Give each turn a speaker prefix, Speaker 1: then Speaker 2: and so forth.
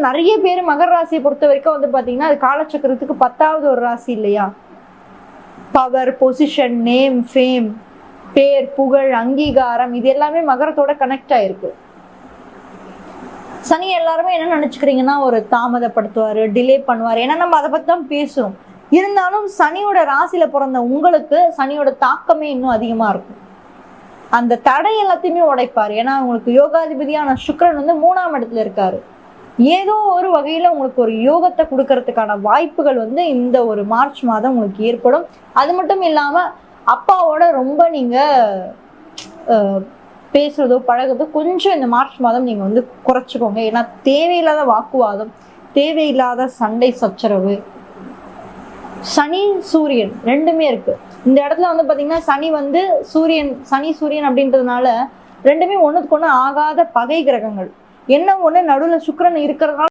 Speaker 1: நிறைய பேர் மகர ராசியை பொறுத்த வரைக்கும் வந்து பாத்தீங்கன்னா அது காலச்சக்கரத்துக்கு 10வது ஒரு ராசி இல்லையா? பவர், பொசிஷன், நேம், ஃபேம், பேர், புகழ், அங்கீகாரம், இது எல்லாமே மகரத்தோட கனெக்ட் ஆயிருக்கு. சனி எல்லாருமே என்ன நினைச்சுக்கிறீங்கன்னா ஒரு தாமதப்படுத்துவாரு, டிலே பண்ணுவாரு. ஏன்னா நம்ம அதை பத்தி தான் பேசுறோம். இருந்தாலும் சனியோட ராசியில பிறந்த உங்களுக்கு சனியோட தாக்கமே இன்னும் அதிகமா இருக்கும். அந்த தடை எல்லாத்தையுமே உடைப்பாரு. ஏன்னா உங்களுக்கு யோகாதிபதியான சுக்கிரன் வந்து 3ஆம் இடத்துல இருக்காரு. ஏதோ ஒரு வகையில உங்களுக்கு ஒரு யோகத்தை கொடுக்கறதுக்கான வாய்ப்புகள் வந்து இந்த ஒரு மார்ச் மாதம் உங்களுக்கு ஏற்படும். அது மட்டும் இல்லாம அப்பாவோட ரொம்ப நீங்க பேசுறதோ பழகுறதோ கொஞ்சம் இந்த மார்ச் மாதம் நீங்க வந்து குறைச்சிக்கோங்க. ஏன்னா தேவையில்லாத வாக்குவாதம், தேவையில்லாத சண்டை சச்சரவு. சனி சூரியன் ரெண்டுமே இருக்கு இந்த இடத்துல. வந்து பாத்தீங்கன்னா சனி வந்து சனி சூரியன் அப்படின்றதுனால ரெண்டுமே ஒண்ணுக்கு ஒண்ணு ஆகாத பகை கிரகங்கள். என்ன ஒண்ணு நடுவுல சுக்கிரன் இருக்கிறதுனால